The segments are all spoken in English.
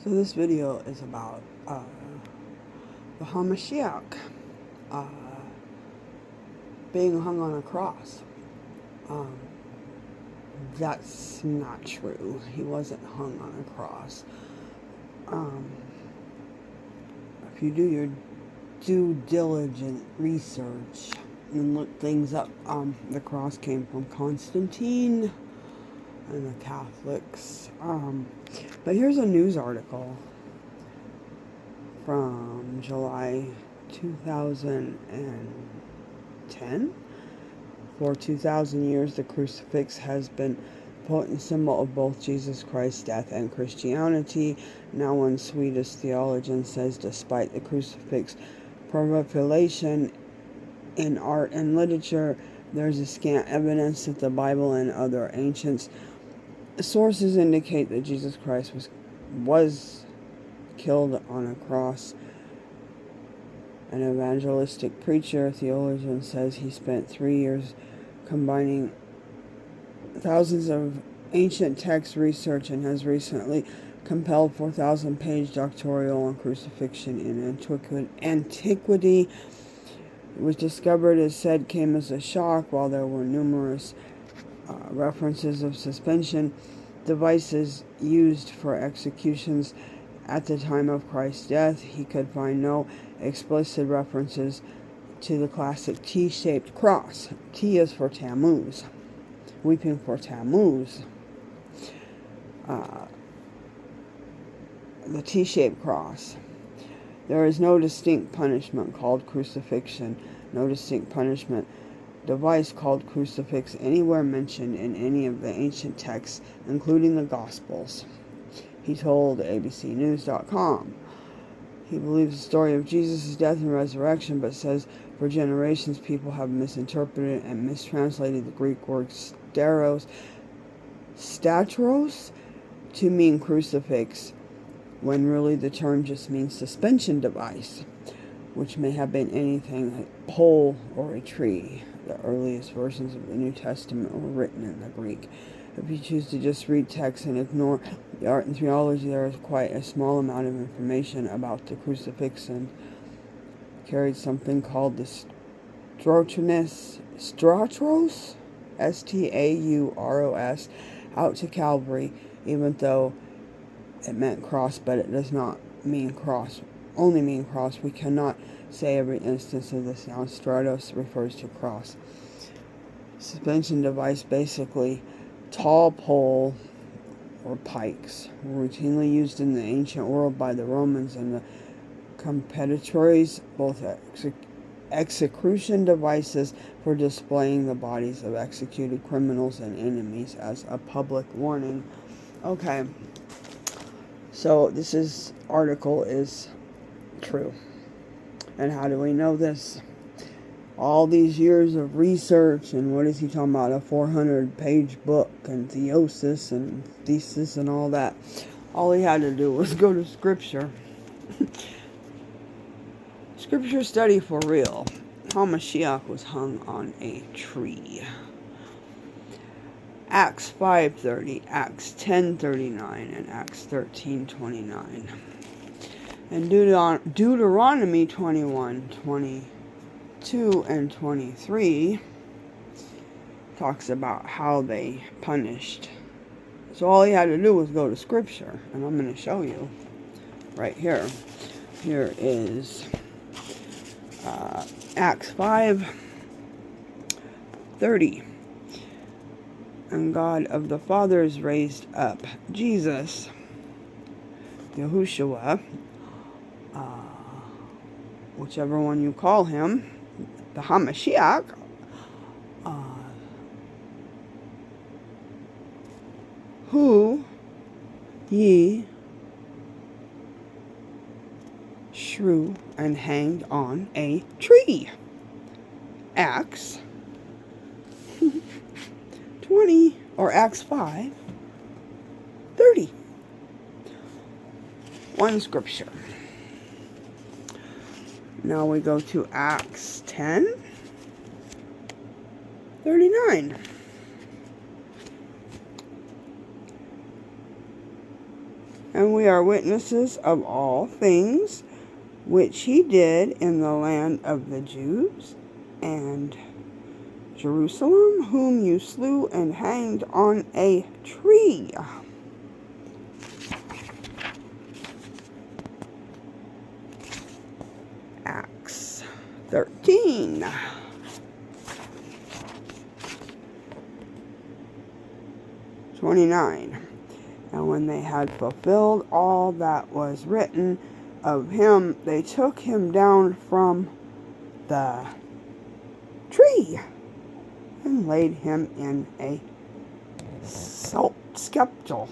So this video is about the Hamashic being hung on a cross. That's not true. He wasn't hung on a cross. If you do your due diligent research and look things up, the cross came from Constantine and the Catholics. But here's a news article from July 2010. For 2,000 years, the crucifix has been a potent symbol of both Jesus Christ's death and Christianity. Now one Swedish theologian says despite the crucifix proliferation in art and literature, there's a scant evidence that the Bible and other ancient sources indicate that Jesus Christ was killed on a cross. An evangelistic preacher theologian says he spent 3 years combining thousands of ancient text research and has recently compiled 4,000-page doctoral on crucifixion in antiquity. It was discovered, as said, came as a shock. While there were numerous references of suspension devices used for executions at the time of Christ's death, he could find no explicit references to the classic T-shaped cross. T is for Tamuz, weeping for Tamuz. The T-shaped cross. There is no distinct punishment called crucifixion, no distinct punishment device called crucifix anywhere mentioned in any of the ancient texts, including the Gospels, he told abcnews.com. He believes the story of Jesus' death and resurrection, but says for generations people have misinterpreted and mistranslated the Greek word statros to mean crucifix, when really the term just means suspension device, which may have been anything like a pole or a tree. The earliest versions of the New Testament were written in the Greek. If you choose to just read text and ignore the art and theology, there is quite a small amount of information about the crucifixion. Carried something called the statros, Stauros, out to Calvary, even though it meant cross, but it does not mean cross, only mean cross. We cannot say every instance of the sound stratos refers to cross. Suspension device, basically tall pole or pikes, were routinely used in the ancient world by the Romans and the competitors, both execution devices for displaying the bodies of executed criminals and enemies as a public warning. Okay, so this article is true. And how do we know this? All these years of research, and what is he talking about? A 400-page book, and theosis and thesis and all that. All he had to do was go to Scripture. Scripture study for real. Hamashic was hung on a tree. Acts 5:30, Acts 10:39, and Acts 13:29. And Deuteronomy 21:22 and 23 talks about how they punished. So all he had to do was go to Scripture, and I'm going to show you right here. Here is Acts 5:30. And God of the fathers raised up Jesus, Yahusha, whichever one you call him, the Hamashic, who ye slew and hanged on a tree. Acts 20, or Acts 5:30. One scripture. Now we go to Acts 10:39. And we are witnesses of all things which he did in the land of the Jews and Jerusalem, whom you slew and hanged on a tree. Acts 13. And when they had fulfilled all that was written of him, they took him down from the tree and laid him in a sepulchre.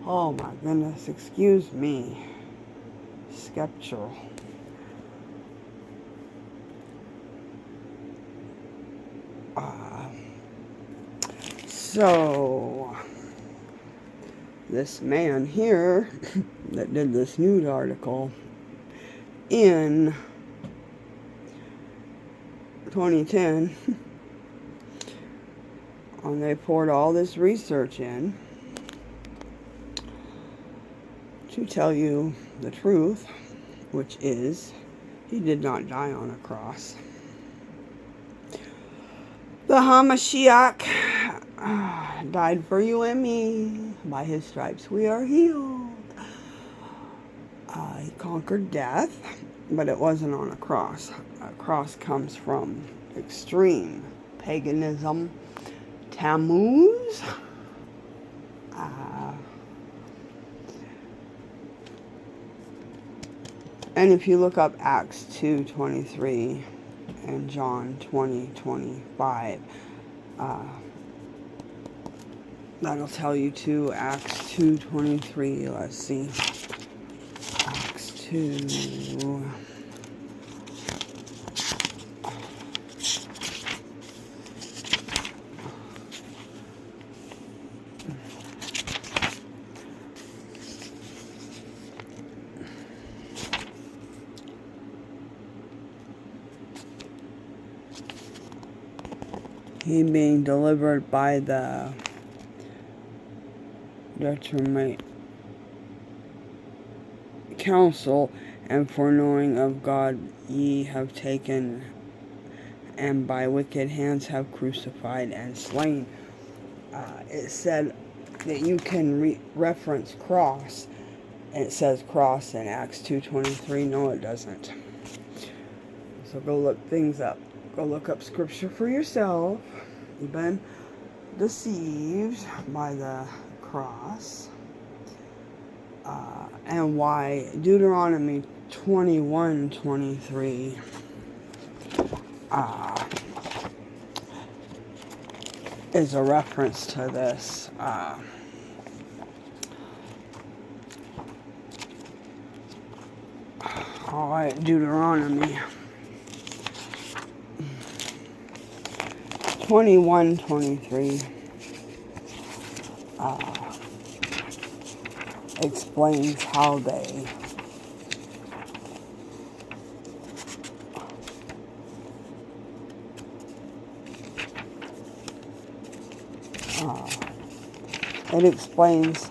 Oh my goodness, excuse me. Sepulchre. So, this man here that did this news article in 2010, and they poured all this research in to tell you the truth, which is he did not die on a cross. The Hamashic died for you and me. By his stripes we are healed. He conquered death, but it wasn't on a cross. A cross comes from extreme paganism, Tamuz. And if you look up Acts 2:23 and John 20:25, that'll tell you too. Acts 2:23. Let's see. Acts 2. He being delivered by the determinate counsel and foreknowing of God ye have taken, and by wicked hands have crucified and slain. It said that you can reference cross, and it says cross in Acts 2:23. No, it doesn't. So go look things up. Go look up scripture for yourself. You've been deceived by the cross. And why Deuteronomy 21:23 is a reference to this. Alright, Deuteronomy 21:23 explains how they it explains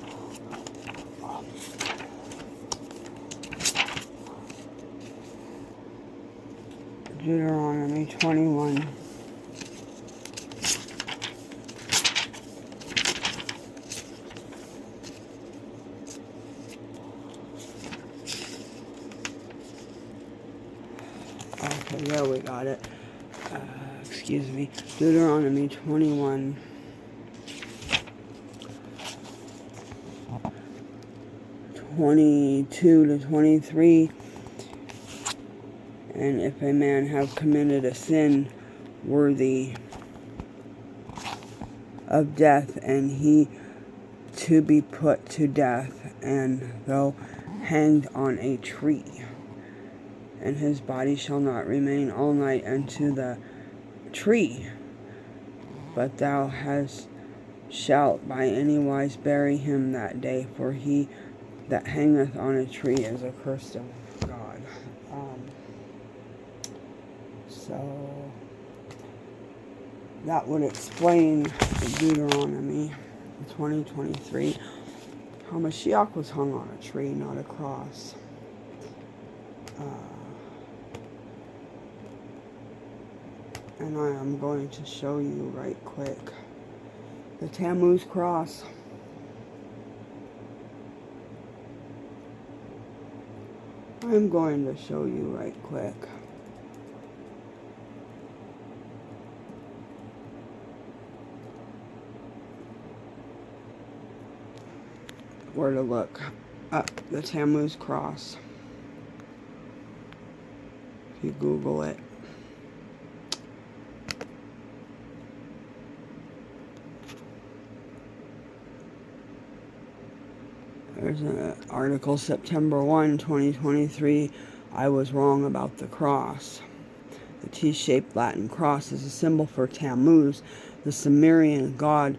Deuteronomy 21. Okay, there we got it. Excuse me. Deuteronomy 21. (22 to 23). And if a man have committed a sin worthy of death, and he to be put to death, and though hanged on a tree, and his body shall not remain all night unto the tree, but thou shalt by any wise bury him that day, for he that hangeth on a tree is accursed of God. So that would explain Deuteronomy 20:23. Hamashic was hung on a tree, not a cross. And I am going to show you right quick the Tamuz cross. I'm going to show you right quick. Where to look up the Tamuz cross. If you Google it. There's an article, September 1, 2023. I was wrong about the cross. The T-shaped Latin cross is a symbol for Tamuz, the Sumerian god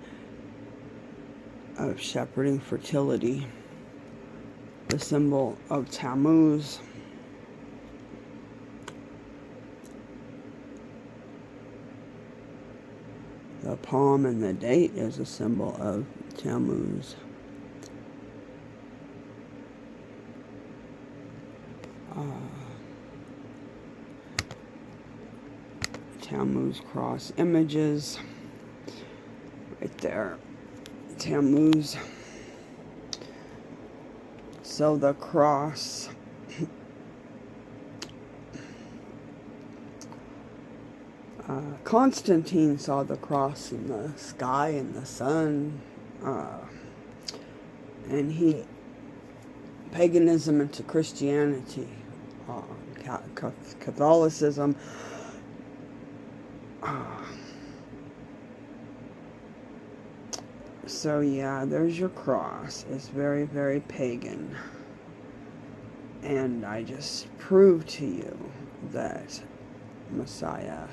of shepherding fertility. The symbol of Tamuz. The palm and the date is a symbol of Tamuz. Tamuz cross images. Right there. Tamuz. So the cross. Constantine saw the cross in the sky and the sun. And he, paganism into Christianity, Catholicism, so yeah, there's your cross. It's very, very pagan. And I just proved to you that Messiah,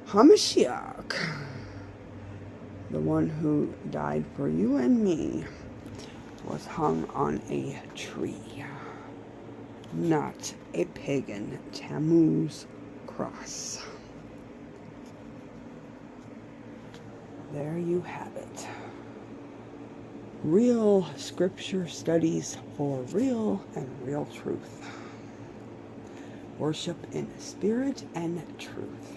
Hamashic, the one who died for you and me, was hung on a tree, not a pagan Tamuz cross. There you have it. Real scripture studies for real and real truth. Worship in spirit and truth.